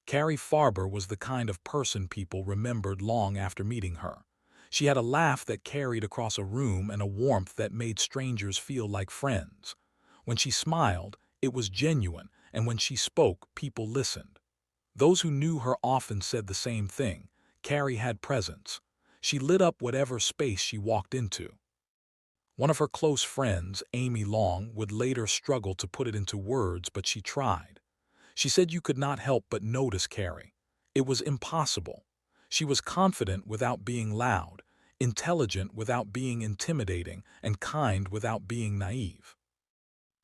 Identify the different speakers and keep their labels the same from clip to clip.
Speaker 1: Carrie Farber was the kind of person people remembered long after meeting her. She had a laugh that carried across a room and a warmth that made strangers feel like friends. When she smiled, it was genuine, and when she spoke, people listened. Those who knew her often said the same thing. Carrie had presence. She lit up whatever space she walked into. One of her close friends, Amy Long, would later struggle to put it into words, but she tried. She said you could not help but notice Carrie. It was impossible. She was confident without being loud, intelligent without being intimidating, and kind without being naive.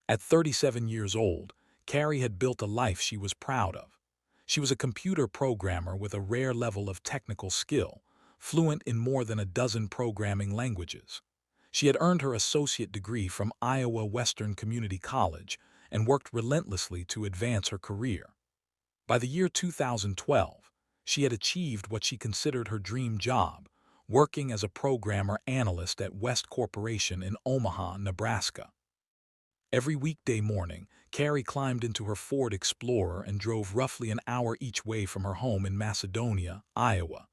Speaker 1: At 37 years old, Carrie had built a life she was proud of. She was a computer programmer with a rare level of technical skill, fluent in more than a dozen programming languages. She had earned her associate degree from Iowa Western Community College and worked relentlessly to advance her career. By the year 2012, she had achieved what she considered her dream job, working as a programmer analyst at West Corporation in Omaha, Nebraska. Every weekday morning, Carrie climbed into her Ford Explorer and drove roughly an hour each way from her home in Macedonia, Iowa.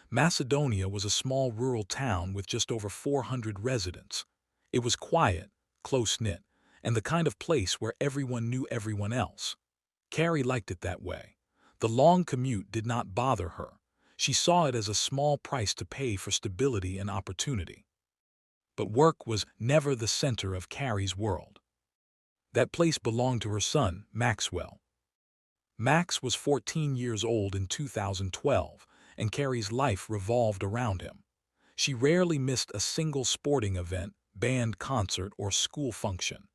Speaker 1: Macedonia was a small rural town with just over 400 residents. It was quiet, close-knit, and the kind of place where everyone knew everyone else. Carrie liked it that way. The long commute did not bother her. She saw it as a small price to pay for stability and opportunity. But work was never the center of Carrie's world. That place belonged to her son, Maxwell. Max was 14 years old in 2012, and Carrie's life revolved around him. She rarely missed a single sporting event, band concert, or school function.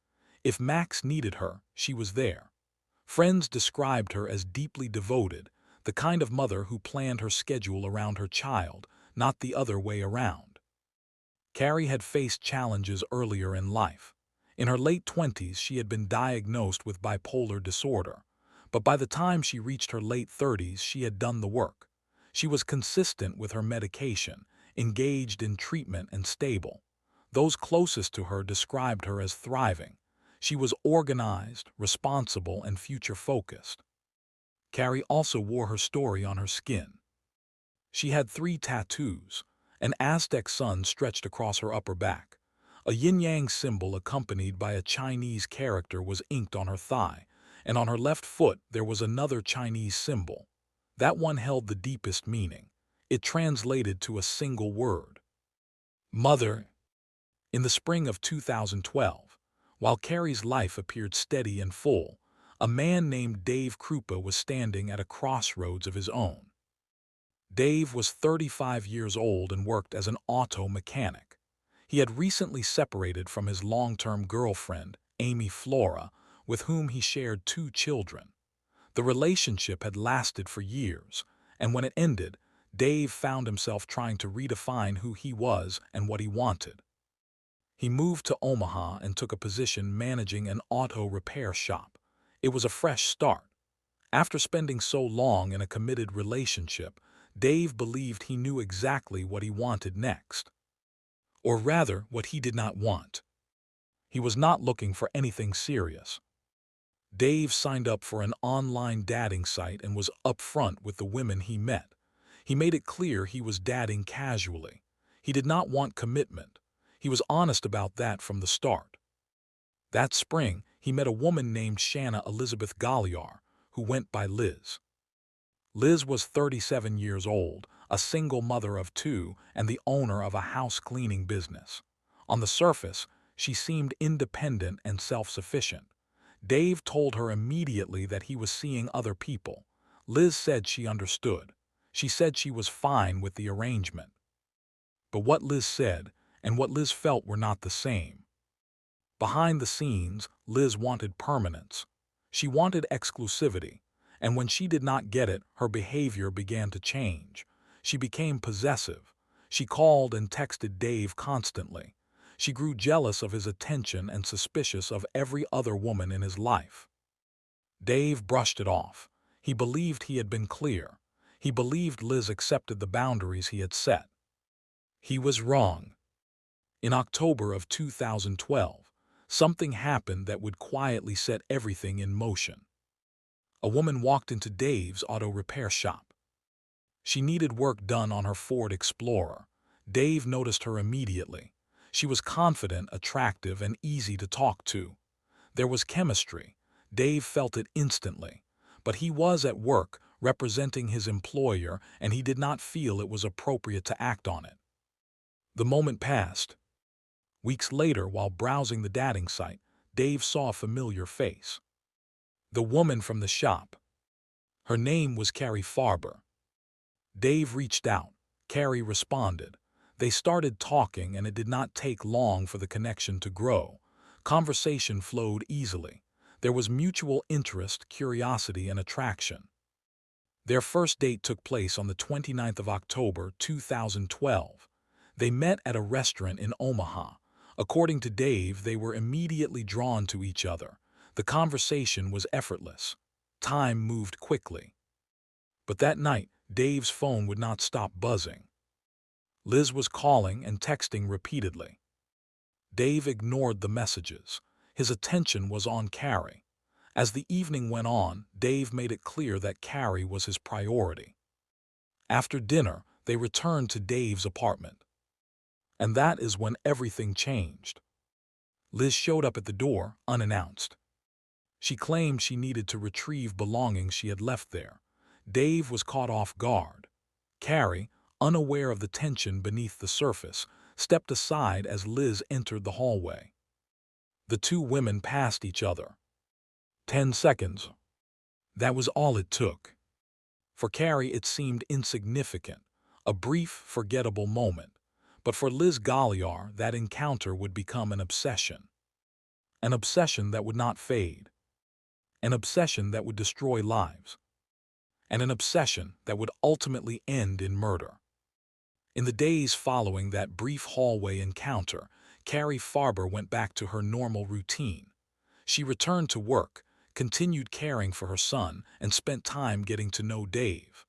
Speaker 1: If Max needed her, she was there. Friends described her as deeply devoted, the kind of mother who planned her schedule around her child, not the other way around. Carrie had faced challenges earlier in life. In her late 20s, she had been diagnosed with bipolar disorder. But by the time she reached her late 30s, she had done the work. She was consistent with her medication, engaged in treatment, and stable. Those closest to her described her as thriving. She was organized, responsible, and future-focused. Carrie also wore her story on her skin. She had 3 tattoos. An Aztec sun stretched across her upper back. A yin-yang symbol accompanied by a Chinese character was inked on her thigh, and on her left foot there was another Chinese symbol. That one held the deepest meaning. It translated to a single word: Mother. In the spring of 2012, while Carrie's life appeared steady and full, a man named Dave Krupa was standing at a crossroads of his own. Dave was 35 years old and worked as an auto mechanic. He had recently separated from his long-term girlfriend, Amy Flora, with whom he shared 2 children. The relationship had lasted for years, and when it ended, Dave found himself trying to redefine who he was and what he wanted. He moved to Omaha and took a position managing an auto repair shop. It was a fresh start. After spending so long in a committed relationship, Dave believed he knew exactly what he wanted next. Or rather, what he did not want. He was not looking for anything serious. Dave signed up for an online dating site and was upfront with the women he met. He made it clear he was dating casually. He did not want commitment. He was honest about that from the start. That spring, he met a woman named Shanna Elizabeth Galliar, who went by Liz. Liz was 37 years old, a single mother of 2, and the owner of a house-cleaning business. On the surface, she seemed independent and self-sufficient. Dave told her immediately that he was seeing other people. Liz said she understood. She said she was fine with the arrangement. But what Liz said and what Liz felt were not the same. Behind the scenes, Liz wanted permanence. She wanted exclusivity. And when she did not get it, her behavior began to change. She became possessive. She called and texted Dave constantly. She grew jealous of his attention and suspicious of every other woman in his life. Dave brushed it off. He believed he had been clear. He believed Liz accepted the boundaries he had set. He was wrong. In October of 2012, something happened that would quietly set everything in motion. A woman walked into Dave's auto repair shop. She needed work done on her Ford Explorer. Dave noticed her immediately. She was confident, attractive, and easy to talk to. There was chemistry. Dave felt it instantly. But he was at work, representing his employer, and he did not feel it was appropriate to act on it. The moment passed. Weeks later, while browsing the dating site, Dave saw a familiar face. The woman from the shop. Her name was Carrie Farber. Dave reached out. Carrie responded. They started talking, and it did not take long for the connection to grow. Conversation flowed easily. There was mutual interest, curiosity, and attraction. Their first date took place on the 29th of October, 2012. They met at a restaurant in Omaha. According to Dave, they were immediately drawn to each other. The conversation was effortless. Time moved quickly. But that night, Dave's phone would not stop buzzing. Liz was calling and texting repeatedly. Dave ignored the messages. His attention was on Carrie. As the evening went on, Dave made it clear that Carrie was his priority. After dinner, they returned to Dave's apartment. And that is when everything changed. Liz showed up at the door, unannounced. She claimed she needed to retrieve belongings she had left there. Dave was caught off guard. Carrie, unaware of the tension beneath the surface, stepped aside as Liz entered the hallway. The two women passed each other. 10 seconds. That was all it took. For Carrie, it seemed insignificant, a brief, forgettable moment. But for Liz Galliar, that encounter would become an obsession. An obsession that would not fade. An obsession that would destroy lives. And an obsession that would ultimately end in murder. In the days following that brief hallway encounter, Carrie Farber went back to her normal routine. She returned to work, continued caring for her son, and spent time getting to know Dave.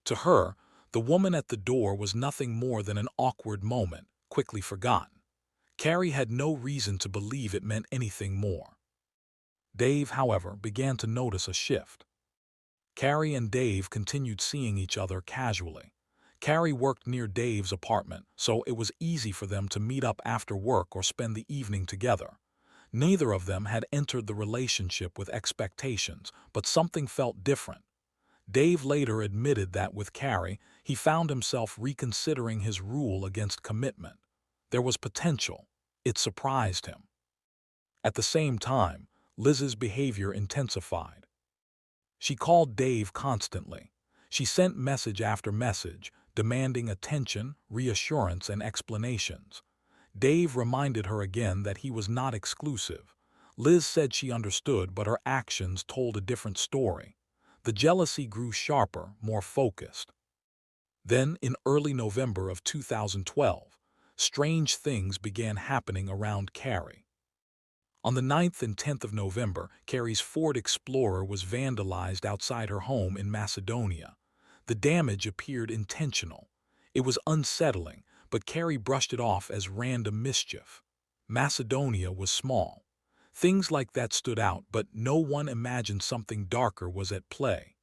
Speaker 1: To her, the woman at the door was nothing more than an awkward moment, quickly forgotten. Carrie had no reason to believe it meant anything more. Dave, however, began to notice a shift. Carrie and Dave continued seeing each other casually. Carrie worked near Dave's apartment, so it was easy for them to meet up after work or spend the evening together. Neither of them had entered the relationship with expectations, but something felt different. Dave later admitted that with Carrie, he found himself reconsidering his rule against commitment. There was potential. It surprised him. At the same time, Liz's behavior intensified. She called Dave constantly. She sent message after message, demanding attention, reassurance, and explanations. Dave reminded her again that he was not exclusive. Liz said she understood, but her actions told a different story. The jealousy grew sharper, more focused. Then, in early November of 2012, strange things began happening around Carrie. On the 9th and 10th of November, Carrie's Ford Explorer was vandalized outside her home in Macedonia. The damage appeared intentional. It was unsettling, but Carrie brushed it off as random mischief. Macedonia was small. Things like that stood out, but no one imagined something darker was at play.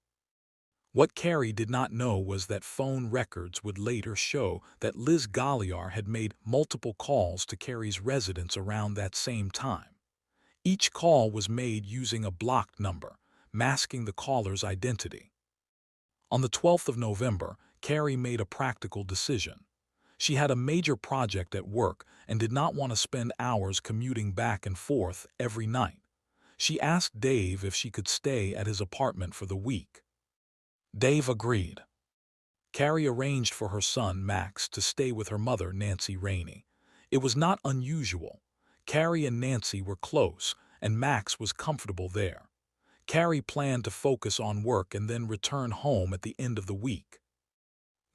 Speaker 1: What Carrie did not know was that phone records would later show that Liz Galliar had made multiple calls to Carrie's residence around that same time. Each call was made using a blocked number, masking the caller's identity. On the 12th of November, Carrie made a practical decision. She had a major project at work and did not want to spend hours commuting back and forth every night. She asked Dave if she could stay at his apartment for the week. Dave agreed. Carrie arranged for her son, Max, to stay with her mother, Nancy Rainey. It was not unusual. Carrie and Nancy were close, and Max was comfortable there. Carrie planned to focus on work and then return home at the end of the week.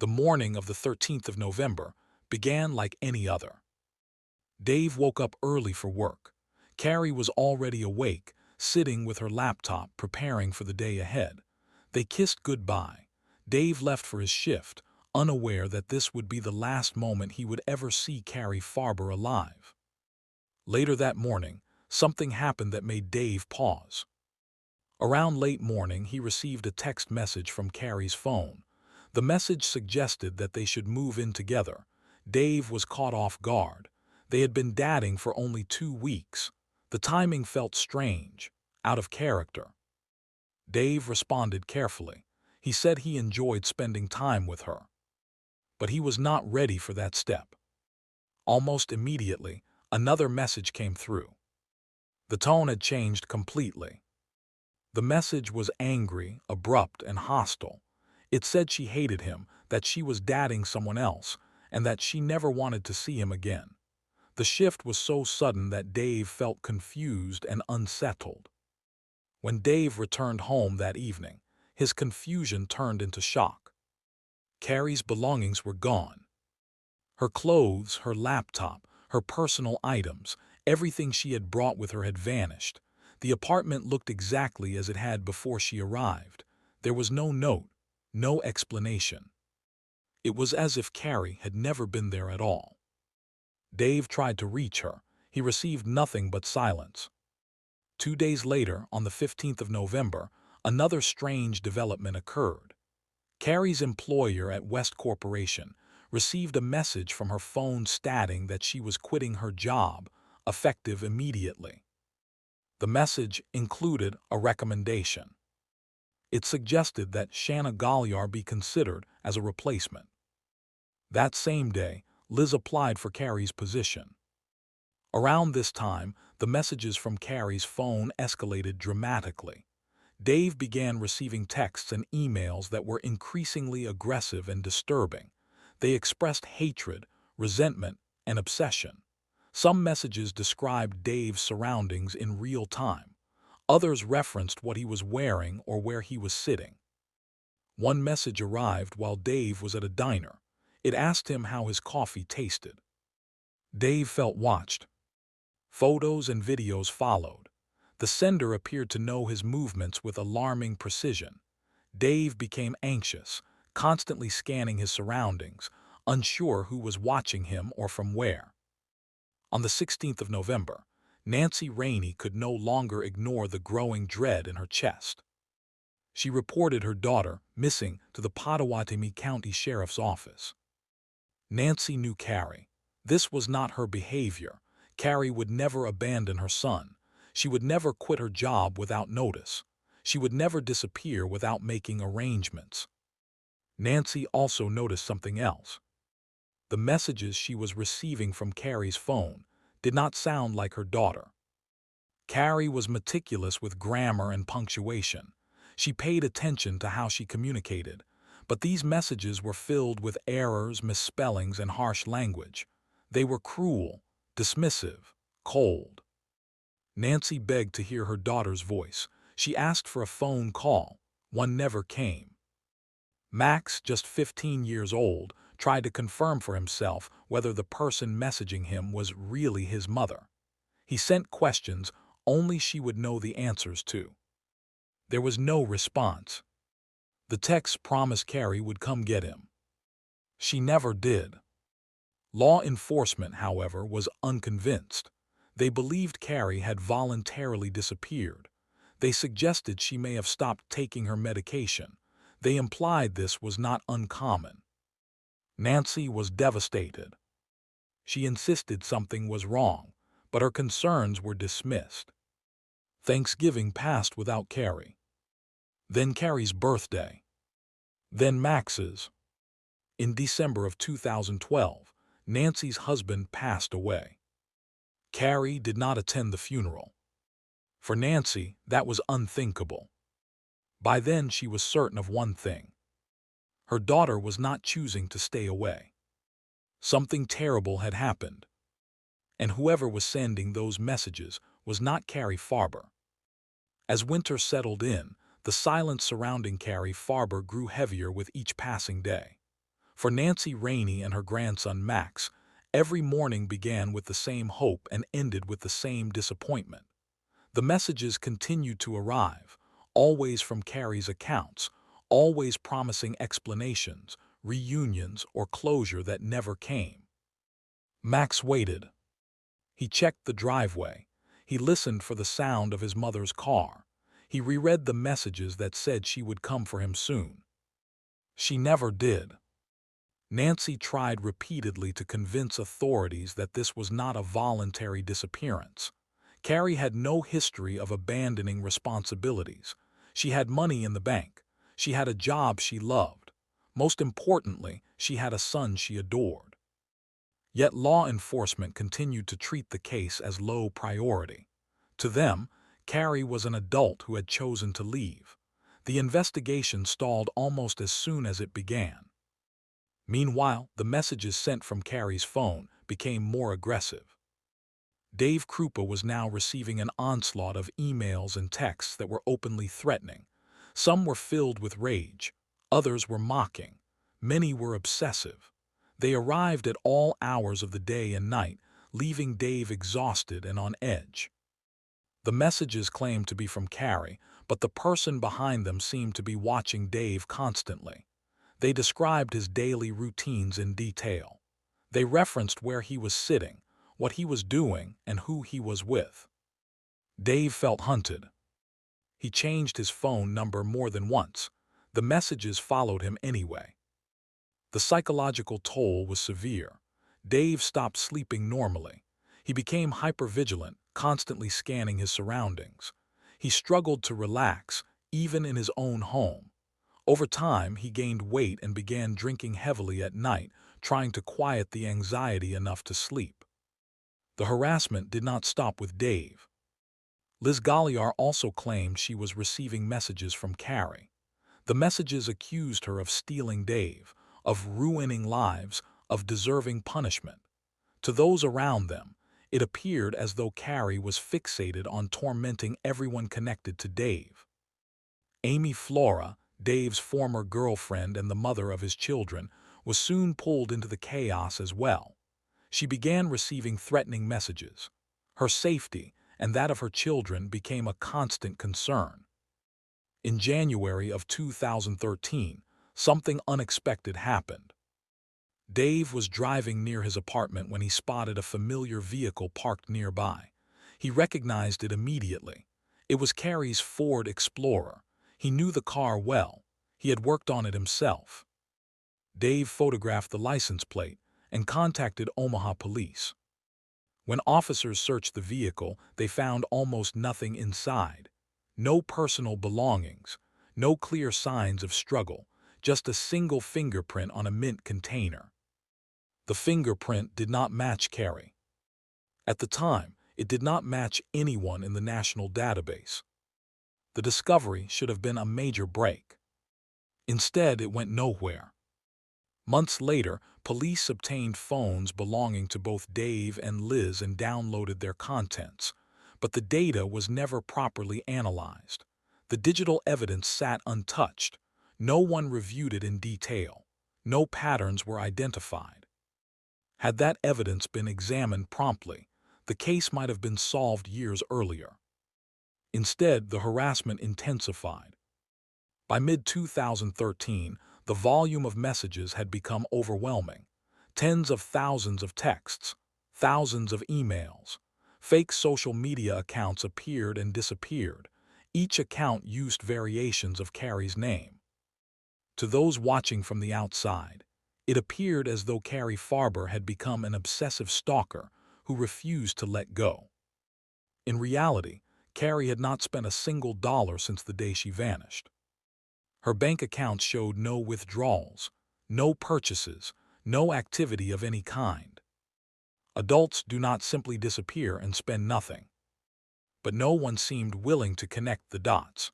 Speaker 1: The morning of the 13th of November began like any other. Dave woke up early for work. Carrie was already awake, sitting with her laptop preparing for the day ahead. They kissed goodbye. Dave left for his shift, unaware that this would be the last moment he would ever see Carrie Farber alive. Later that morning, something happened that made Dave pause. Around late morning, he received a text message from Carrie's phone. The message suggested that they should move in together. Dave was caught off guard. They had been dating for only 2 weeks. The timing felt strange, out of character. Dave responded carefully. He said he enjoyed spending time with her. But he was not ready for that step. Almost immediately, another message came through. The tone had changed completely. The message was angry, abrupt, and hostile. It said she hated him, that she was dating someone else, and that she never wanted to see him again. The shift was so sudden that Dave felt confused and unsettled. When Dave returned home that evening, his confusion turned into shock. Carrie's belongings were gone. Her clothes, her laptop, her personal items, everything she had brought with her had vanished. The apartment looked exactly as it had before she arrived. There was no note, no explanation. It was as if Carrie had never been there at all. Dave tried to reach her. He received nothing but silence. 2 days later, on the 15th of November, another strange development occurred. Carrie's employer at West Corporation received a message from her phone stating that she was quitting her job, effective immediately. The message included a recommendation. It suggested that Shanna Galyar be considered as a replacement. That same day, Liz applied for Carrie's position. Around this time, the messages from Carrie's phone escalated dramatically. Dave began receiving texts and emails that were increasingly aggressive and disturbing. They expressed hatred, resentment, and obsession. Some messages described Dave's surroundings in real time. Others referenced what he was wearing or where he was sitting. One message arrived while Dave was at a diner. It asked him how his coffee tasted. Dave felt watched. Photos and videos followed. The sender appeared to know his movements with alarming precision. Dave became anxious, constantly scanning his surroundings, unsure who was watching him or from where. On the 16th of November, Nancy Rainey could no longer ignore the growing dread in her chest. She reported her daughter missing to the Pottawatomie County Sheriff's Office. Nancy knew Carrie. This was not her behavior. Carrie would never abandon her son. She would never quit her job without notice. She would never disappear without making arrangements. Nancy also noticed something else. The messages she was receiving from Carrie's phone did not sound like her daughter. Carrie was meticulous with grammar and punctuation. She paid attention to how she communicated, but these messages were filled with errors, misspellings, and harsh language. They were cruel, dismissive, cold. Nancy begged to hear her daughter's voice. She asked for a phone call. One never came. Max, just 15 years old, tried to confirm for himself whether the person messaging him was really his mother. He sent questions only she would know the answers to. There was no response. The text promised Carrie would come get him. She never did. Law enforcement, however, was unconvinced. They believed Carrie had voluntarily disappeared. They suggested she may have stopped taking her medication. They implied this was not uncommon. Nancy was devastated. She insisted something was wrong, but her concerns were dismissed. Thanksgiving passed without Carrie. Then Carrie's birthday. Then Max's. In December of 2012, Nancy's husband passed away. Carrie did not attend the funeral. For Nancy, that was unthinkable. By then, she was certain of one thing. Her daughter was not choosing to stay away. Something terrible had happened. And whoever was sending those messages was not Carrie Farber. As winter settled in, the silence surrounding Carrie Farber grew heavier with each passing day. For Nancy Rainey and her grandson Max, every morning began with the same hope and ended with the same disappointment. The messages continued to arrive, always from Carrie's accounts, always promising explanations, reunions, or closure that never came. Max waited. He checked the driveway. He listened for the sound of his mother's car. He reread the messages that said she would come for him soon. She never did. Nancy tried repeatedly to convince authorities that this was not a voluntary disappearance. Carrie had no history of abandoning responsibilities. She had money in the bank. She had a job she loved. Most importantly, she had a son she adored. Yet law enforcement continued to treat the case as low priority. To them, Carrie was an adult who had chosen to leave. The investigation stalled almost as soon as it began. Meanwhile, the messages sent from Carrie's phone became more aggressive. Dave Krupa was now receiving an onslaught of emails and texts that were openly threatening. Some were filled with rage. Others were mocking. Many were obsessive. They arrived at all hours of the day and night, leaving Dave exhausted and on edge. The messages claimed to be from Carrie, but the person behind them seemed to be watching Dave constantly. They described his daily routines in detail. They referenced where he was sitting, what he was doing, and who he was with. Dave felt hunted. He changed his phone number more than once. The messages followed him anyway. The psychological toll was severe. Dave stopped sleeping normally. He became hypervigilant, constantly scanning his surroundings. He struggled to relax, even in his own home. Over time, he gained weight and began drinking heavily at night, trying to quiet the anxiety enough to sleep. The harassment did not stop with Dave. Liz Galliar also claimed she was receiving messages from Carrie. The messages accused her of stealing Dave, of ruining lives, of deserving punishment. To those around them, it appeared as though Carrie was fixated on tormenting everyone connected to Dave. Amy Flora, Dave's former girlfriend and the mother of his children, was soon pulled into the chaos as well. She began receiving threatening messages. Her safety and that of her children became a constant concern. In January of 2013, something unexpected happened. Dave was driving near his apartment when he spotted a familiar vehicle parked nearby. He recognized it immediately. It was Carrie's Ford Explorer. He knew the car well. He had worked on it himself. Dave photographed the license plate and contacted Omaha police. When officers searched the vehicle, they found almost nothing inside. No personal belongings, no clear signs of struggle, just a single fingerprint on a mint container. The fingerprint did not match Carrie. At the time, it did not match anyone in the national database. The discovery should have been a major break. Instead, it went nowhere. Months later, police obtained phones belonging to both Dave and Liz and downloaded their contents, but the data was never properly analyzed. The digital evidence sat untouched. No one reviewed it in detail. No patterns were identified. Had that evidence been examined promptly, the case might have been solved years earlier. Instead, the harassment intensified. By mid-2013, the volume of messages had become overwhelming. Tens of thousands of texts, thousands of emails. Fake social media accounts appeared and disappeared. Each account used variations of Carrie's name. To those watching from the outside, it appeared as though Carrie Farber had become an obsessive stalker who refused to let go. In reality, Carrie had not spent a single dollar since the day she vanished. Her bank accounts showed no withdrawals, no purchases, no activity of any kind. Adults do not simply disappear and spend nothing. But no one seemed willing to connect the dots.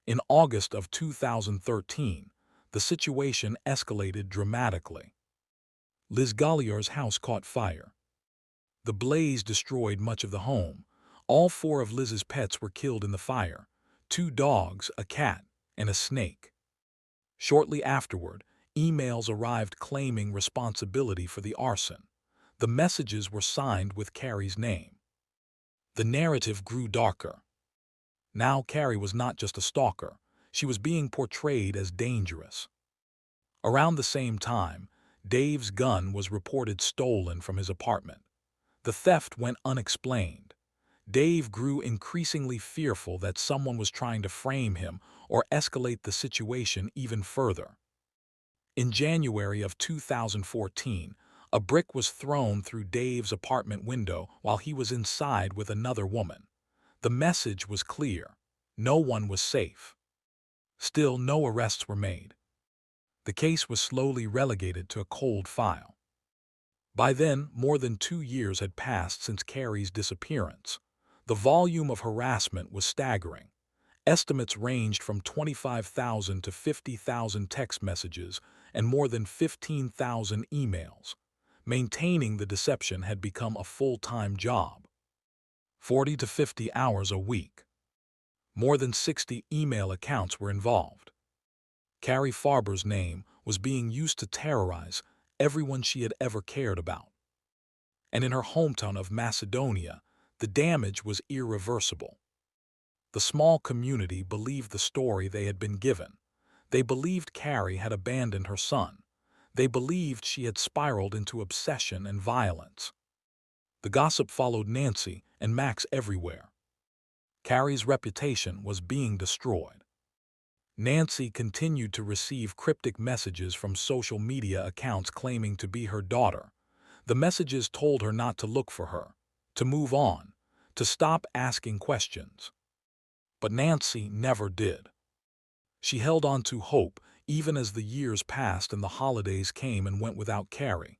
Speaker 1: In August of 2013, the situation escalated dramatically. Liz Galliar's house caught fire. The blaze destroyed much of the home. All 4 of Liz's pets were killed in the fire: 2 dogs, a cat, and a snake. Shortly afterward, emails arrived claiming responsibility for the arson. The messages were signed with Carrie's name. The narrative grew darker. Now Carrie was not just a stalker. She was being portrayed as dangerous. Around the same time, Dave's gun was reported stolen from his apartment. The theft went unexplained. Dave grew increasingly fearful that someone was trying to frame him or escalate the situation even further. In January of 2014, a brick was thrown through Dave's apartment window while he was inside with another woman. The message was clear: no one was safe. Still, no arrests were made. The case was slowly relegated to a cold file. By then, more than 2 years had passed since Carrie's disappearance. The volume of harassment was staggering. Estimates ranged from 25,000 to 50,000 text messages and more than 15,000 emails. Maintaining the deception had become a full-time job. 40 to 50 hours a week. More than 60 email accounts were involved. Carrie Farber's name was being used to terrorize everyone she had ever cared about. And in her hometown of Macedonia, the damage was irreversible. The small community believed the story they had been given. They believed Carrie had abandoned her son. They believed she had spiraled into obsession and violence. The gossip followed Nancy and Max everywhere. Carrie's reputation was being destroyed. Nancy continued to receive cryptic messages from social media accounts claiming to be her daughter. The messages told her not to look for her, to move on, to stop asking questions. But Nancy never did. She held on to hope even as the years passed and the holidays came and went without Carrie.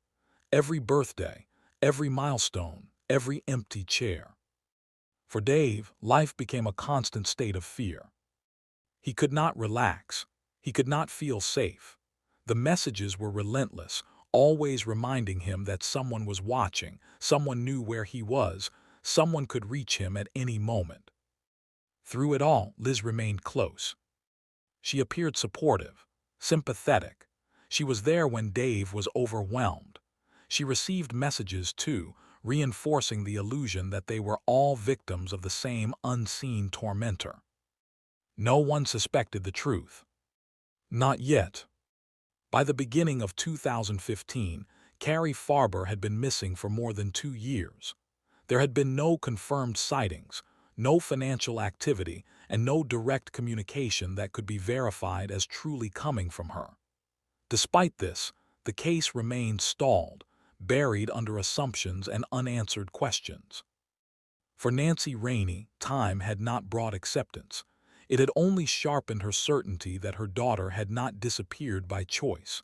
Speaker 1: Every birthday, every milestone, every empty chair. For Dave, life became a constant state of fear. He could not relax. He could not feel safe. The messages were relentless, always reminding him that someone was watching, someone knew where he was, someone could reach him at any moment. Through it all, Liz remained close. She appeared supportive, sympathetic. She was there when Dave was overwhelmed. She received messages, too, reinforcing the illusion that they were all victims of the same unseen tormentor. No one suspected the truth. Not yet. By the beginning of 2015, Carrie Farber had been missing for more than 2 years. There had been no confirmed sightings, no financial activity, and no direct communication that could be verified as truly coming from her. Despite this, the case remained stalled, buried under assumptions and unanswered questions. For Nancy Rainey, time had not brought acceptance. It had only sharpened her certainty that her daughter had not disappeared by choice.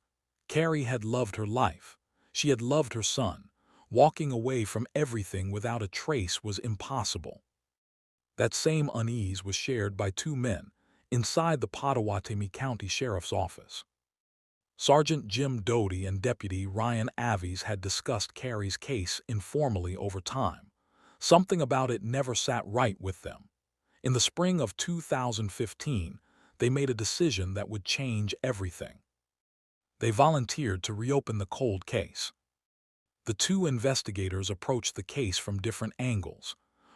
Speaker 1: Carrie had loved her life. She had loved her son. Walking away from everything without a trace was impossible. That same unease was shared by 2 men inside the Pottawatomie County Sheriff's Office. Sergeant Jim Doty and Deputy Ryan Avies had discussed Carrie's case informally over time. Something about it never sat right with them. In the spring of 2015, they made a decision that would change everything. They volunteered to reopen the cold case. The 2 investigators approached the case from different angles.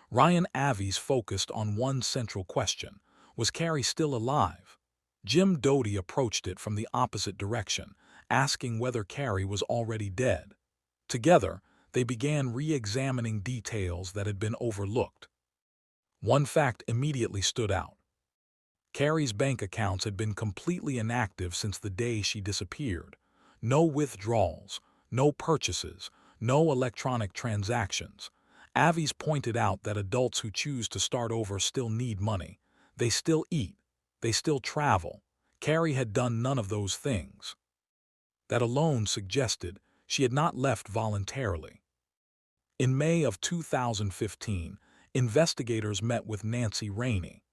Speaker 1: Ryan Avies focused on one central question: was Carrie still alive? Jim Doty approached it from the opposite direction, asking whether Carrie was already dead. Together, they began re-examining details that had been overlooked. One fact immediately stood out. Carrie's bank accounts had been completely inactive since the day she disappeared. No withdrawals, no purchases, no electronic transactions. Avies pointed out that adults who choose to start over still need money. They still eat. They still travel. Carrie had done none of those things. That alone suggested she had not left voluntarily. In May of 2015, investigators met with Nancy Rainey.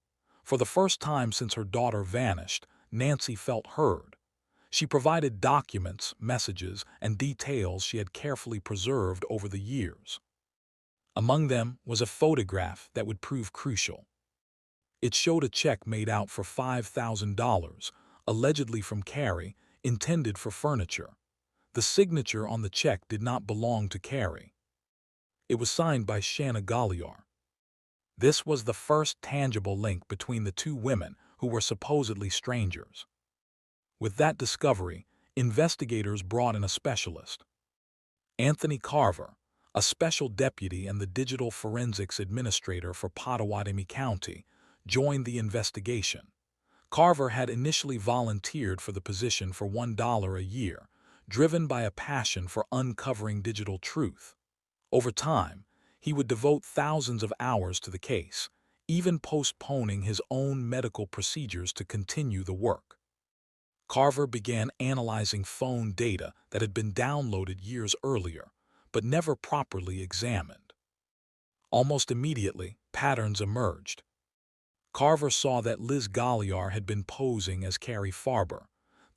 Speaker 1: For the first time since her daughter vanished, Nancy felt heard. She provided documents, messages, and details she had carefully preserved over the years. Among them was a photograph that would prove crucial. It showed a check made out for $5,000, allegedly from Carrie, intended for furniture. The signature on the check did not belong to Carrie. It was signed by Shanna Galliar. This was the first tangible link between the 2 women who were supposedly strangers. With that discovery, investigators brought in a specialist. Anthony Carver, A special deputy and the digital forensics administrator for Pottawatomie County joined the investigation. Carver had initially volunteered for the position for $1 a year, driven by a passion for uncovering digital truth. Over time, he would devote thousands of hours to the case, even postponing his own medical procedures to continue the work. Carver began analyzing phone data that had been downloaded years earlier, but never properly examined. Almost immediately, patterns emerged. Carver saw that Liz Galliar had been posing as Carrie Farber.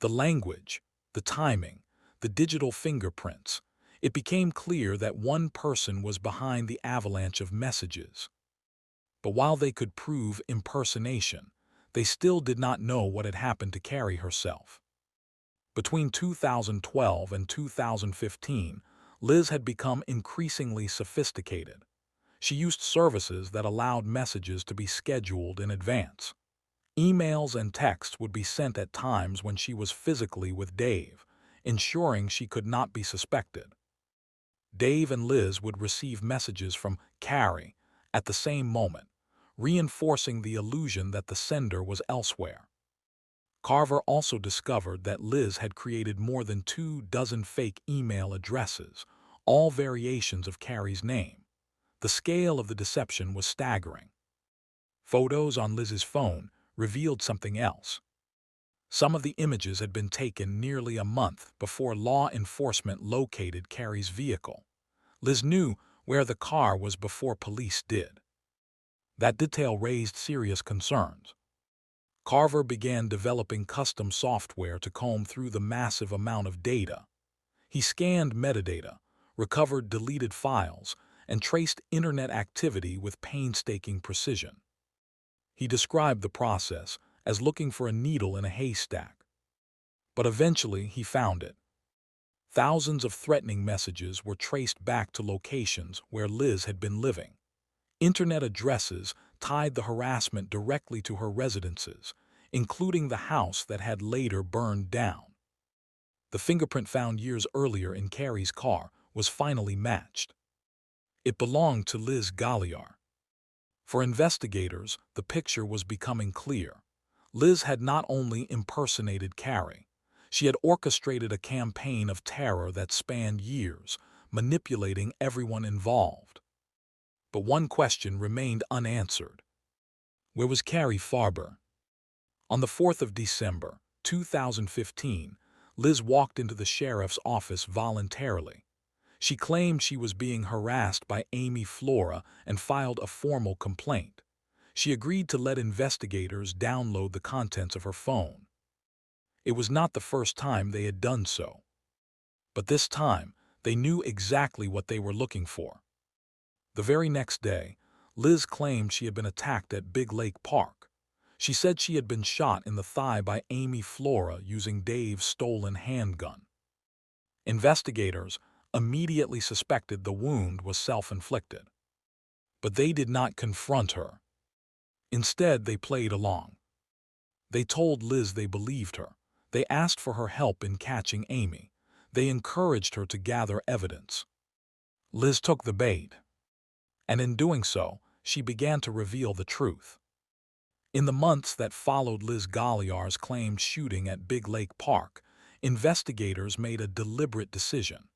Speaker 1: The language, the timing, the digital fingerprints. It became clear that one person was behind the avalanche of messages. But while they could prove impersonation, they still did not know what had happened to Carrie herself. Between 2012 and 2015, Liz had become increasingly sophisticated. She used services that allowed messages to be scheduled in advance. Emails and texts would be sent at times when she was physically with Dave, ensuring she could not be suspected. Dave and Liz would receive messages from Carrie at the same moment, reinforcing the illusion that the sender was elsewhere. Carver also discovered that Liz had created more than 24 fake email addresses, all variations of Carrie's name. The scale of the deception was staggering. Photos on Liz's phone revealed something else. Some of the images had been taken nearly a month before law enforcement located Carrie's vehicle. Liz knew where the car was before police did. That detail raised serious concerns. Carver began developing custom software to comb through the massive amount of data. He scanned metadata, recovered deleted files, and traced internet activity with painstaking precision. He described the process as looking for a needle in a haystack. But eventually he found it. Thousands of threatening messages were traced back to locations where Liz had been living. Internet addresses tied the harassment directly to her residences, including the house that had later burned down. The fingerprint found years earlier in Carrie's car was finally matched. It belonged to Liz Galliar. For investigators, the picture was becoming clear. Liz had not only impersonated Carrie, she had orchestrated a campaign of terror that spanned years, manipulating everyone involved. But one question remained unanswered. Where was Carrie Farber? On the 4th of December, 2015, Liz walked into the sheriff's office voluntarily. She claimed she was being harassed by Amy Flora and filed a formal complaint. She agreed to let investigators download the contents of her phone. It was not the first time they had done so. But this time, they knew exactly what they were looking for. The very next day, Liz claimed she had been attacked at Big Lake Park. She said she had been shot in the thigh by Amy Flora using Dave's stolen handgun. Investigators immediately suspected the wound was self-inflicted. But they did not confront her. Instead, they played along. They told Liz they believed her. They asked for her help in catching Amy. They encouraged her to gather evidence. Liz took the bait. And in doing so, she began to reveal the truth. In the months that followed Liz Galliar's claimed shooting at Big Lake Park, investigators made a deliberate decision.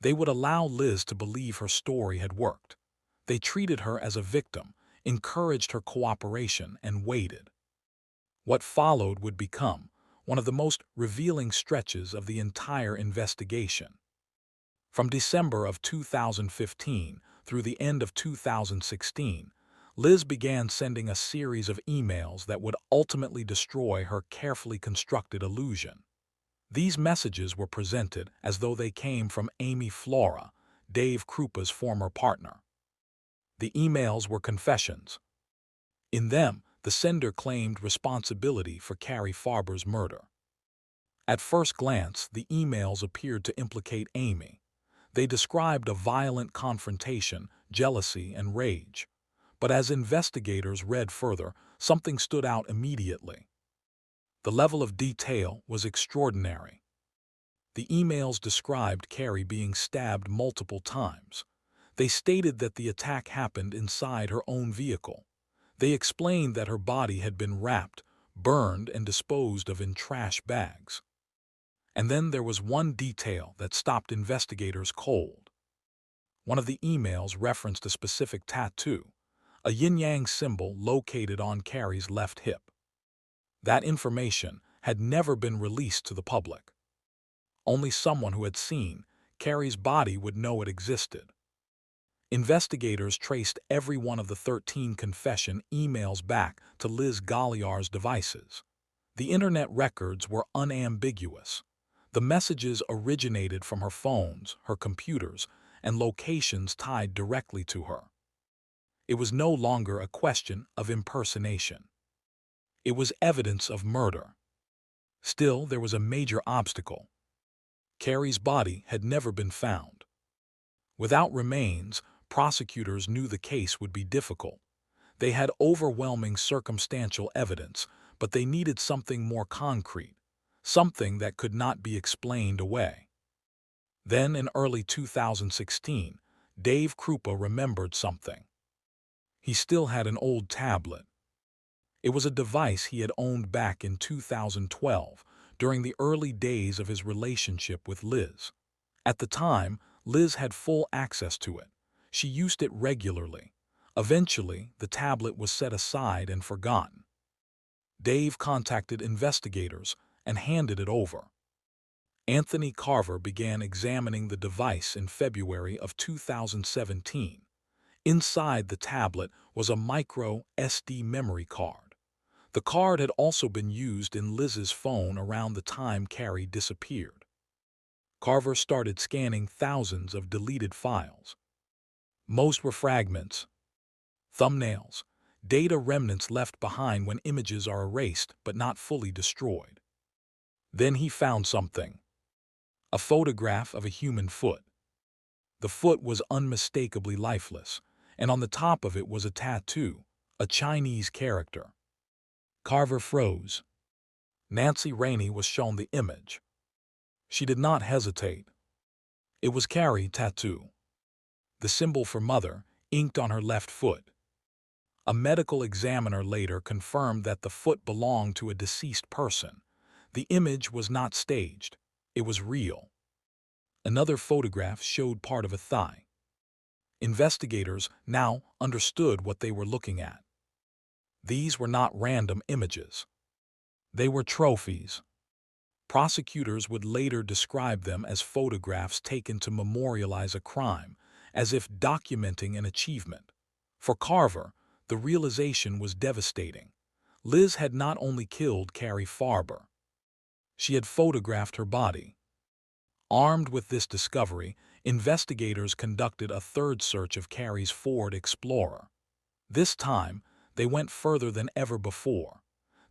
Speaker 1: They would allow Liz to believe her story had worked. They treated her as a victim, encouraged her cooperation, and waited. What followed would become one of the most revealing stretches of the entire investigation. From December of 2015 through the end of 2016, Liz began sending a series of emails that would ultimately destroy her carefully constructed illusion. These messages were presented as though they came from Amy Flora, Dave Krupa's former partner. The emails were confessions. In them, the sender claimed responsibility for Carrie Farber's murder. At first glance, the emails appeared to implicate Amy. They described a violent confrontation, jealousy, and rage. But as investigators read further, something stood out immediately. The level of detail was extraordinary. The emails described Carrie being stabbed multiple times. They stated that the attack happened inside her own vehicle. They explained that her body had been wrapped, burned, and disposed of in trash bags. And then there was one detail that stopped investigators cold. One of the emails referenced a specific tattoo, a yin-yang symbol located on Carrie's left hip. That information had never been released to the public. Only someone who had seen Carrie's body would know it existed. Investigators traced every one of the 13 confession emails back to Liz Galliar's devices. The internet records were unambiguous. The messages originated from her phones, her computers, and locations tied directly to her. It was no longer a question of impersonation. It was evidence of murder. Still, there was a major obstacle. Carrie's body had never been found. Without remains, prosecutors knew the case would be difficult. They had overwhelming circumstantial evidence, but they needed something more concrete, something that could not be explained away. Then, in early 2016, Dave Krupa remembered something. He still had an old tablet. It was a device he had owned back in 2012, during the early days of his relationship with Liz. At the time, Liz had full access to it. She used it regularly. Eventually, the tablet was set aside and forgotten. Dave contacted investigators and handed it over. Anthony Carver began examining the device in February of 2017. Inside the tablet was a micro SD memory card. The card had also been used in Liz's phone around the time Carrie disappeared. Carver started scanning thousands of deleted files. Most were fragments, thumbnails, data remnants left behind when images are erased but not fully destroyed. Then he found something. A photograph of a human foot. The foot was unmistakably lifeless, and on the top of it was a tattoo, a Chinese character. Carver froze. Nancy Rainey was shown the image. She did not hesitate. It was Carrie tattoo. The symbol for mother, inked on her left foot. A medical examiner later confirmed that the foot belonged to a deceased person. The image was not staged. It was real. Another photograph showed part of a thigh. Investigators now understood what they were looking at. These were not random images. They were trophies. Prosecutors would later describe them as photographs taken to memorialize a crime, as if documenting an achievement. For Carver, the realization was devastating. Liz had not only killed Carrie Farber. She had photographed her body. Armed with this discovery, investigators conducted a third search of Carrie's Ford Explorer. This time, they went further than ever before.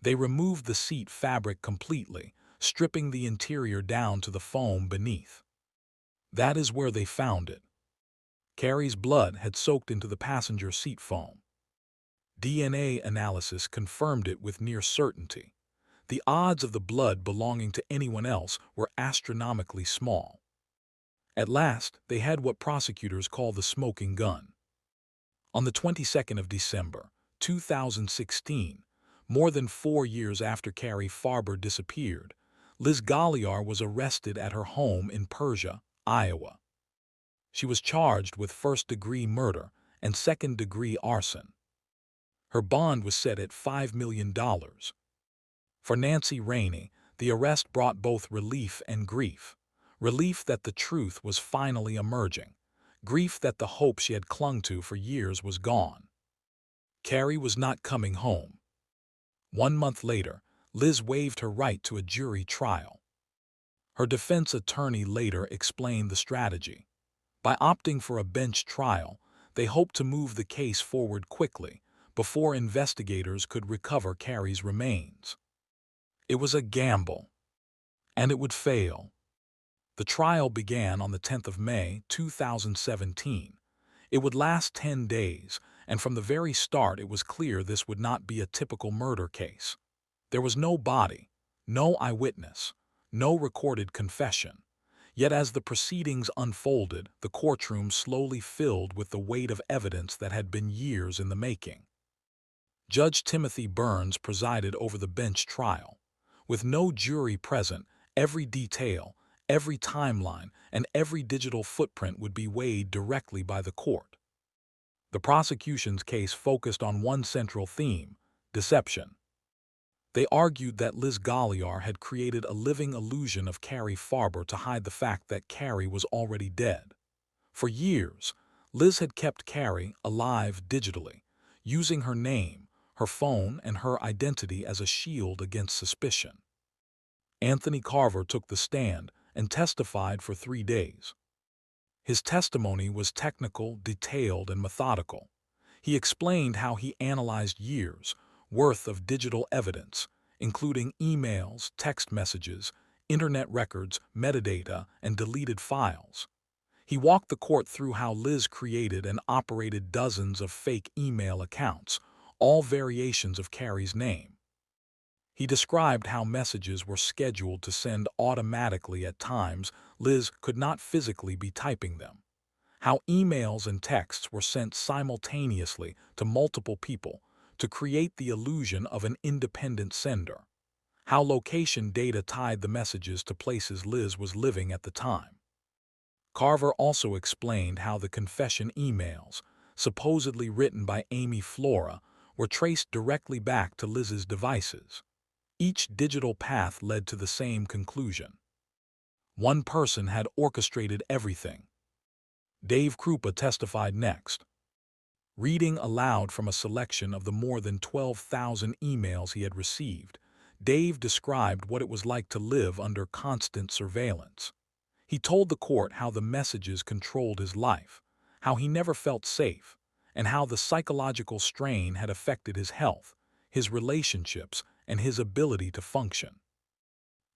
Speaker 1: They removed the seat fabric completely, stripping the interior down to the foam beneath. That is where they found it. Carrie's blood had soaked into the passenger seat foam. DNA analysis confirmed it with near certainty. The odds of the blood belonging to anyone else were astronomically small. At last, they had what prosecutors call the smoking gun. On the 22nd of December, 2016, more than 4 years after Carrie Farber disappeared, Liz Galliar was arrested at her home in Persia, Iowa. She was charged with first-degree murder and second-degree arson. Her bond was set at $5 million. For Nancy Rainey, the arrest brought both relief and grief. Relief that the truth was finally emerging. Grief that the hope she had clung to for years was gone. Carrie was not coming home. 1 month later, Liz waived her right to a jury trial. Her defense attorney later explained the strategy. By opting for a bench trial, they hoped to move the case forward quickly, before investigators could recover Carrie's remains. It was a gamble, and it would fail. The trial began on the 10th of May, 2017. It would last 10 days, and from the very start it was clear this would not be a typical murder case. There was no body, no eyewitness, no recorded confession. Yet as the proceedings unfolded, the courtroom slowly filled with the weight of evidence that had been years in the making. Judge Timothy Burns presided over the bench trial. With no jury present, every detail, every timeline, and every digital footprint would be weighed directly by the court. The prosecution's case focused on one central theme: deception. They argued that Liz Galliar had created a living illusion of Carrie Farber to hide the fact that Carrie was already dead. For years, Liz had kept Carrie alive digitally, using her name, her phone, and her identity as a shield against suspicion. Anthony Carver took the stand and testified for 3 days. His testimony was technical, detailed, and methodical. He explained how he analyzed years' worth of digital evidence, including emails, text messages, internet records, metadata, and deleted files. He walked the court through how Liz created and operated dozens of fake email accounts, all variations of Carrie's name. He described how messages were scheduled to send automatically at times Liz could not physically be typing them, how emails and texts were sent simultaneously to multiple people to create the illusion of an independent sender, how location data tied the messages to places Liz was living at the time. Carver also explained how the confession emails, supposedly written by Amy Flora, were traced directly back to Liz's devices. Each digital path led to the same conclusion. One person had orchestrated everything. Dave Krupa testified next. Reading aloud from a selection of the more than 12,000 emails he had received, Dave described what it was like to live under constant surveillance. He told the court how the messages controlled his life, how he never felt safe, and how the psychological strain had affected his health, his relationships, and his ability to function.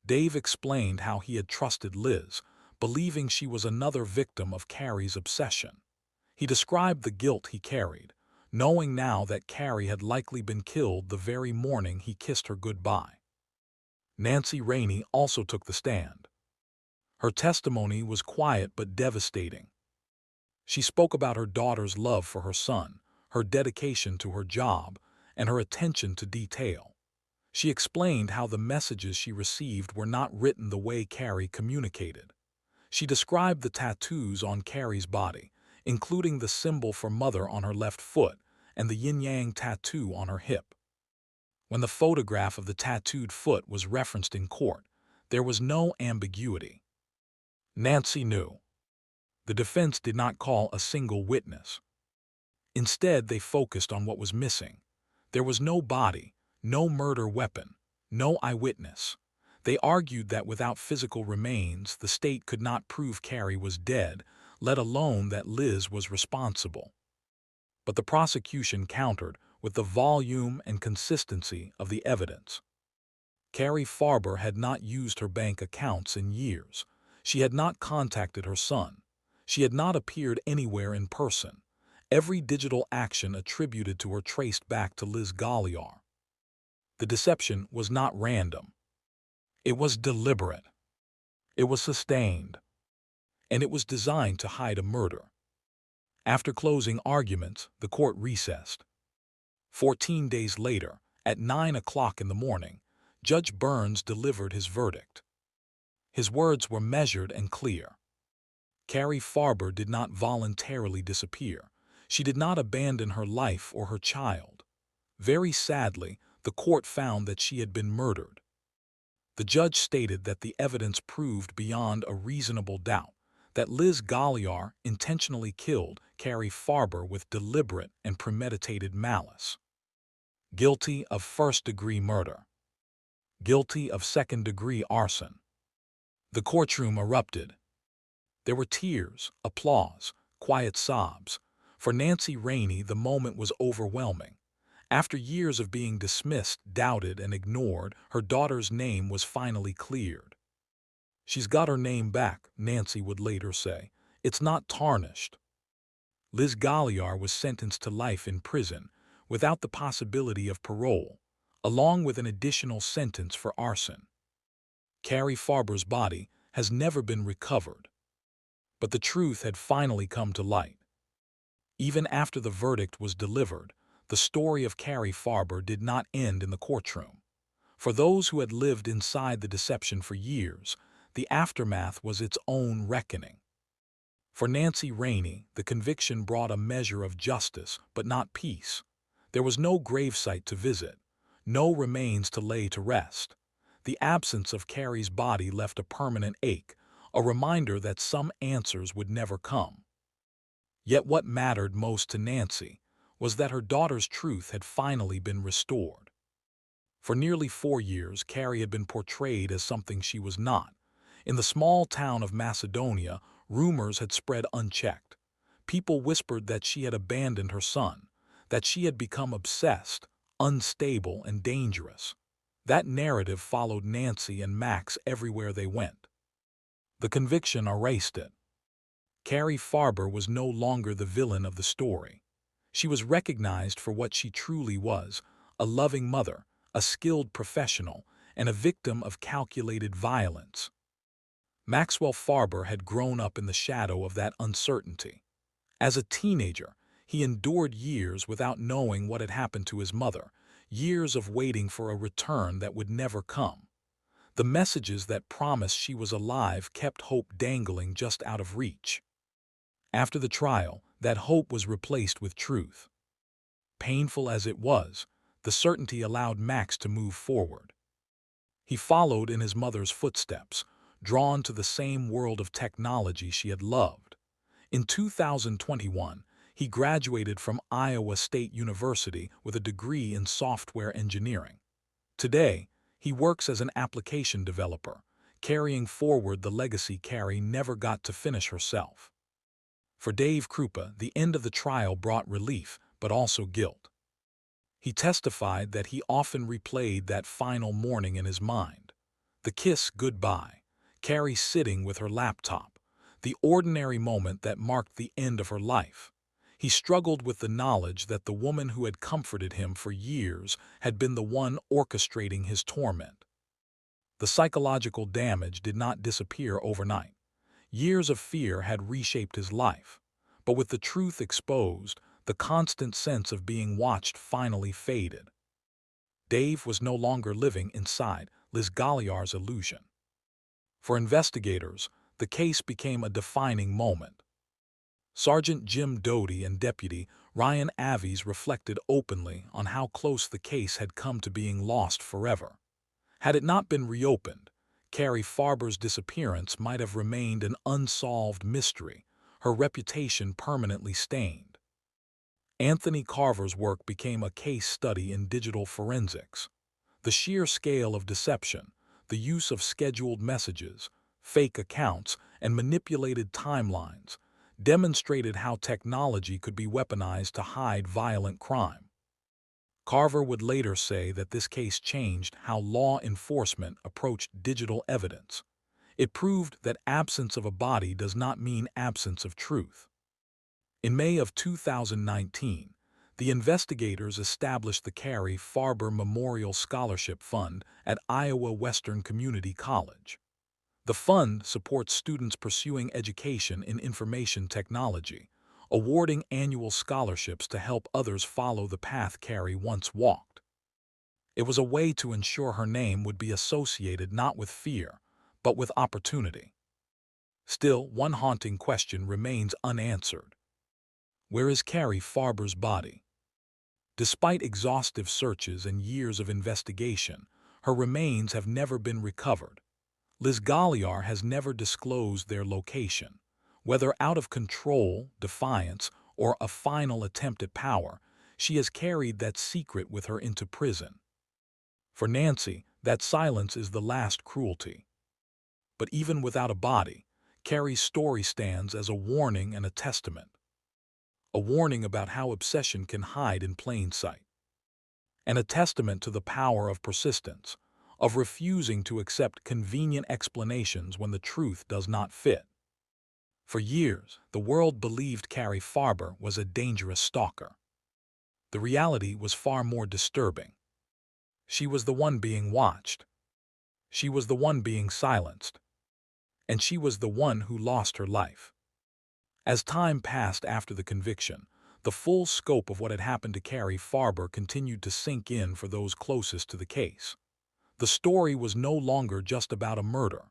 Speaker 1: Dave explained how he had trusted Liz, believing she was another victim of Carrie's obsession. He described the guilt he carried, knowing now that Carrie had likely been killed the very morning he kissed her goodbye. Nancy Rainey also took the stand. Her testimony was quiet but devastating. She spoke about her daughter's love for her son, her dedication to her job, and her attention to detail. She explained how the messages she received were not written the way Carrie communicated. She described the tattoos on Carrie's body, including the symbol for mother on her left foot and the yin-yang tattoo on her hip. When the photograph of the tattooed foot was referenced in court, there was no ambiguity. Nancy knew. The defense did not call a single witness. Instead, they focused on what was missing. There was no body, no murder weapon, no eyewitness. They argued that without physical remains, the state could not prove Carrie was dead, let alone that Liz was responsible. But the prosecution countered with the volume and consistency of the evidence. Carrie Farber had not used her bank accounts in years. She had not contacted her son. She had not appeared anywhere in person. Every digital action attributed to her traced back to Liz Galliar. The deception was not random. It was deliberate. It was sustained. And it was designed to hide a murder. After closing arguments, the court recessed. 14 days later, at 9 o'clock in the morning, Judge Burns delivered his verdict. His words were measured and clear. Carrie Farber did not voluntarily disappear. She did not abandon her life or her child. Very sadly, the court found that she had been murdered. The judge stated that the evidence proved beyond a reasonable doubt that Liz Galliar intentionally killed Carrie Farber with deliberate and premeditated malice. Guilty of first-degree murder. Guilty of second-degree arson. The courtroom erupted. There were tears, applause, quiet sobs. For Nancy Rainey, the moment was overwhelming. After years of being dismissed, doubted, and ignored, her daughter's name was finally cleared. "She's got her name back," Nancy would later say. "It's not tarnished." Liz Galliar was sentenced to life in prison, without the possibility of parole, along with an additional sentence for arson. Carrie Farber's body has never been recovered. But the truth had finally come to light. Even after the verdict was delivered, the story of Carrie Farber did not end in the courtroom. For those who had lived inside the deception for years, the aftermath was its own reckoning. For Nancy Rainey, the conviction brought a measure of justice, but not peace. There was no gravesite to visit, no remains to lay to rest. The absence of Carrie's body left a permanent ache, a reminder that some answers would never come. Yet what mattered most to Nancy was that her daughter's truth had finally been restored. For nearly 4 years, Carrie had been portrayed as something she was not. In the small town of Macedonia, rumors had spread unchecked. People whispered that she had abandoned her son, that she had become obsessed, unstable, and dangerous. That narrative followed Nancy and Max everywhere they went. The conviction erased it. Carrie Farber was no longer the villain of the story. She was recognized for what she truly was, a loving mother, a skilled professional, and a victim of calculated violence. Maxwell Farber had grown up in the shadow of that uncertainty. As a teenager, he endured years without knowing what had happened to his mother, years of waiting for a return that would never come. The messages that promised she was alive kept hope dangling just out of reach. After the trial, that hope was replaced with truth. Painful as it was, the certainty allowed Max to move forward. He followed in his mother's footsteps, drawn to the same world of technology she had loved. In 2021, he graduated from Iowa State University with a degree in software engineering. Today, he works as an application developer, carrying forward the legacy Carrie never got to finish herself. For Dave Krupa, the end of the trial brought relief, but also guilt. He testified that he often replayed that final morning in his mind. The kiss goodbye, Carrie sitting with her laptop, the ordinary moment that marked the end of her life. He struggled with the knowledge that the woman who had comforted him for years had been the one orchestrating his torment. The psychological damage did not disappear overnight. Years of fear had reshaped his life. But with the truth exposed, the constant sense of being watched finally faded. Dave was no longer living inside Liz Galliar's illusion. For investigators, the case became a defining moment. Sergeant Jim Doty and Deputy Ryan Avies reflected openly on how close the case had come to being lost forever. Had it not been reopened, Carrie Farber's disappearance might have remained an unsolved mystery, her reputation permanently stained. Anthony Carver's work became a case study in digital forensics. The sheer scale of deception, the use of scheduled messages, fake accounts, and manipulated timelines demonstrated how technology could be weaponized to hide violent crime. Carver would later say that this case changed how law enforcement approached digital evidence. It proved that absence of a body does not mean absence of truth. In May of 2019, the investigators established the Carrie Farber Memorial Scholarship Fund at Iowa Western Community College. The fund supports students pursuing education in information technology, awarding annual scholarships to help others follow the path Carrie once walked. It was a way to ensure her name would be associated not with fear, but with opportunity. Still, one haunting question remains unanswered. Where is Carrie Farber's body? Despite exhaustive searches and years of investigation, her remains have never been recovered. Liz Galliar has never disclosed their location. Whether out of control, defiance, or a final attempt at power, she has carried that secret with her into prison. For Nancy, that silence is the last cruelty. But even without a body, Carrie's story stands as a warning and a testament. A warning about how obsession can hide in plain sight. And a testament to the power of persistence, of refusing to accept convenient explanations when the truth does not fit. For years, the world believed Carrie Farber was a dangerous stalker. The reality was far more disturbing. She was the one being watched. She was the one being silenced. and she was the one who lost her life. As time passed after the conviction, the full scope of what had happened to Carrie Farber continued to sink in for those closest to the case. The story was no longer just about a murder.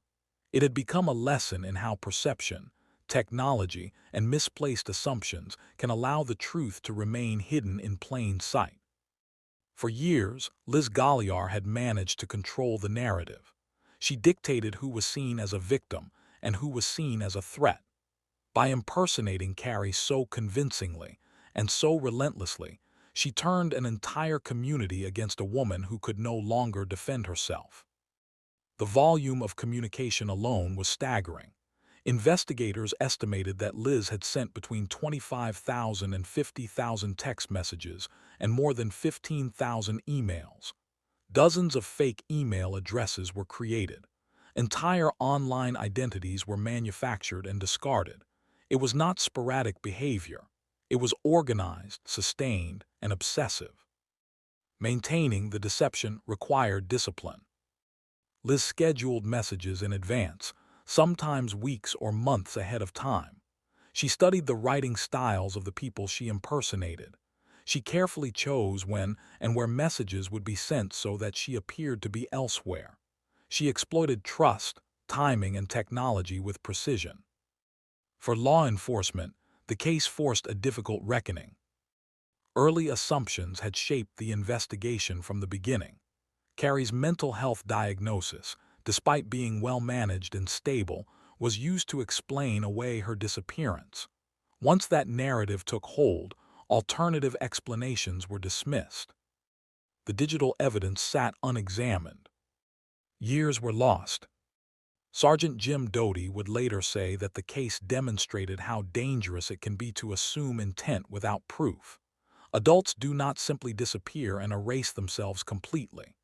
Speaker 1: It had become a lesson in how perception, technology, and misplaced assumptions can allow the truth to remain hidden in plain sight. For years, Liz Galliar had managed to control the narrative. She dictated who was seen as a victim and who was seen as a threat. By impersonating Carrie so convincingly and so relentlessly, she turned an entire community against a woman who could no longer defend herself. The volume of communication alone was staggering. Investigators estimated that Liz had sent between 25,000 and 50,000 text messages and more than 15,000 emails. Dozens of fake email addresses were created. Entire online identities were manufactured and discarded. It was not sporadic behavior. It was organized, sustained, and obsessive. Maintaining the deception required discipline. Liz scheduled messages in advance, sometimes weeks or months ahead of time. She studied the writing styles of the people she impersonated. She carefully chose when and where messages would be sent so that she appeared to be elsewhere. She exploited trust, timing, and technology with precision. For law enforcement, the case forced a difficult reckoning. Early assumptions had shaped the investigation from the beginning. Carrie's mental health diagnosis, despite being well-managed and stable, was used to explain away her disappearance. Once that narrative took hold, alternative explanations were dismissed. The digital evidence sat unexamined. Years were lost. Sergeant Jim Doty would later say that the case demonstrated how dangerous it can be to assume intent without proof. Adults do not simply disappear and erase themselves completely.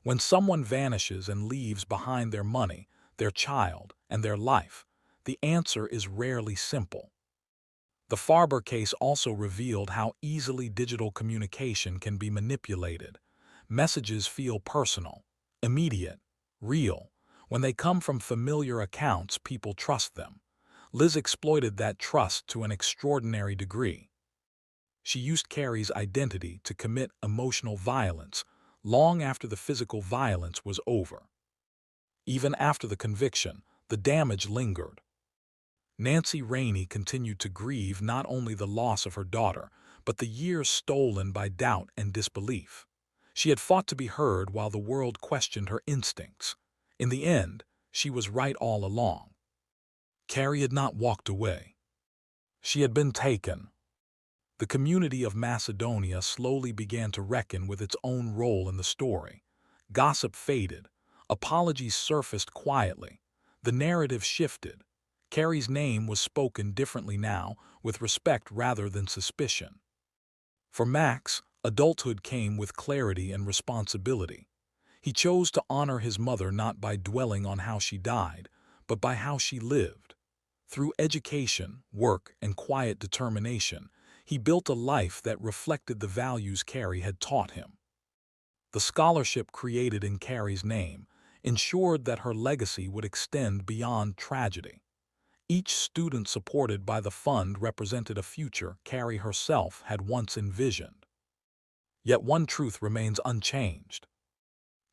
Speaker 1: When someone vanishes and leaves behind their money, their child, and their life, the answer is rarely simple. The Farber case also revealed how easily digital communication can be manipulated. Messages feel personal, immediate, real. When they come from familiar accounts, people trust them. Liz exploited that trust to an extraordinary degree. She used Carrie's identity to commit emotional violence long after the physical violence was over. Even after the conviction, the damage lingered. Nancy Rainey continued to grieve not only the loss of her daughter, but the years stolen by doubt and disbelief. She had fought to be heard while the world questioned her instincts. In the end, she was right all along. Carrie had not walked away. She had been taken. The community of Macedonia slowly began to reckon with its own role in the story. Gossip faded. Apologies surfaced quietly. The narrative shifted. Carrie's name was spoken differently now, with respect rather than suspicion. For Max, adulthood came with clarity and responsibility. He chose to honor his mother not by dwelling on how she died, but by how she lived. Through education, work, and quiet determination, he built a life that reflected the values Carrie had taught him. The scholarship created in Carrie's name ensured that her legacy would extend beyond tragedy. Each student supported by the fund represented a future Carrie herself had once envisioned. Yet one truth remains unchanged.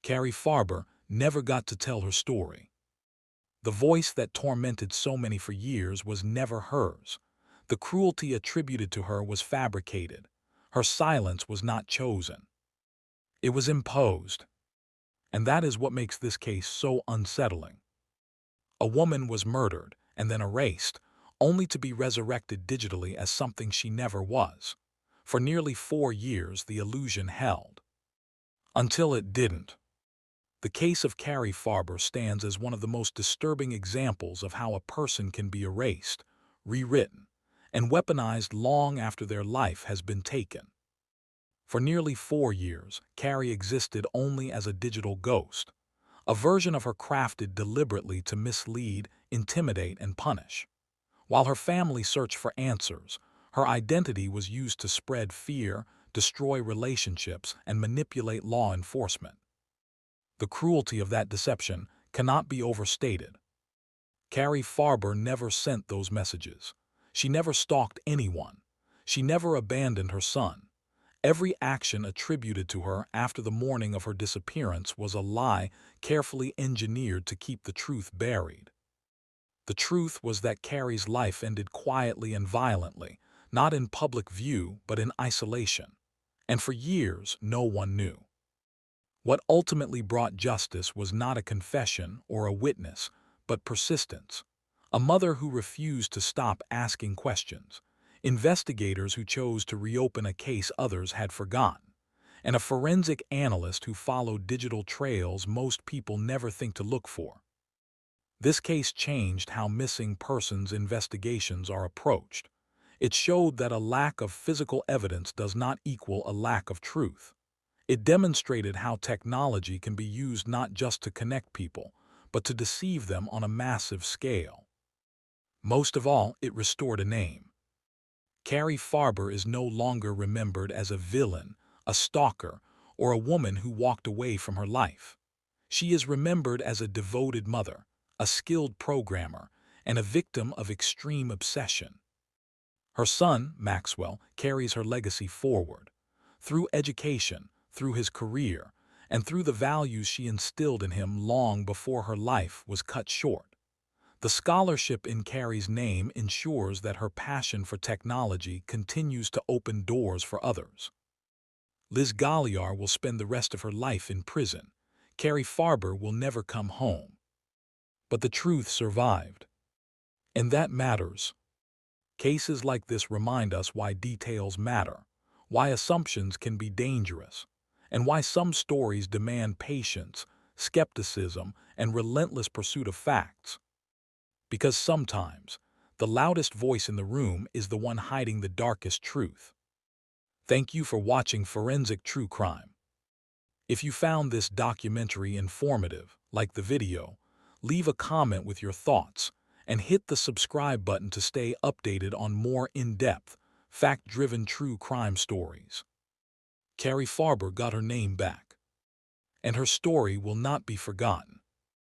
Speaker 1: Carrie Farber never got to tell her story. The voice that tormented so many for years was never hers. The cruelty attributed to her was fabricated. Her silence was not chosen. It was imposed. And that is what makes this case so unsettling. A woman was murdered and then erased, only to be resurrected digitally as something she never was. For nearly 4 years, the illusion held. Until it didn't. The case of Carrie Farber stands as one of the most disturbing examples of how a person can be erased, rewritten, and weaponized long after their life has been taken. For nearly 4 years, Carrie existed only as a digital ghost, a version of her crafted deliberately to mislead, intimidate, and punish. While her family searched for answers, her identity was used to spread fear, destroy relationships, and manipulate law enforcement. The cruelty of that deception cannot be overstated. Carrie Farber never sent those messages. She never stalked anyone. She never abandoned her son. Every action attributed to her after the morning of her disappearance was a lie carefully engineered to keep the truth buried. The truth was that Carrie's life ended quietly and violently, not in public view but in isolation. And for years, no one knew. What ultimately brought justice was not a confession or a witness, but persistence. A mother who refused to stop asking questions, investigators who chose to reopen a case others had forgotten, and a forensic analyst who followed digital trails most people never think to look for. This case changed how missing persons investigations are approached. It showed that a lack of physical evidence does not equal a lack of truth. It demonstrated how technology can be used not just to connect people, but to deceive them on a massive scale. Most of all, it restored a name. Carrie Farber is no longer remembered as a villain, a stalker, or a woman who walked away from her life. She is remembered as a devoted mother, a skilled programmer, and a victim of extreme obsession. Her son, Maxwell, carries her legacy forward. Through education, through his career, and through the values she instilled in him long before her life was cut short. The scholarship in Carrie's name ensures that her passion for technology continues to open doors for others. Liz Galliar will spend the rest of her life in prison. Carrie Farber will never come home. But the truth survived. And that matters. Cases like this remind us why details matter, why assumptions can be dangerous, and why some stories demand patience, skepticism, and relentless pursuit of facts. Because sometimes, the loudest voice in the room is the one hiding the darkest truth. Thank you for watching Forensic True Crime. If you found this documentary informative, like the video, leave a comment with your thoughts and hit the subscribe button to stay updated on more in-depth, fact-driven true crime stories. Carrie Farber got her name back, and her story will not be forgotten.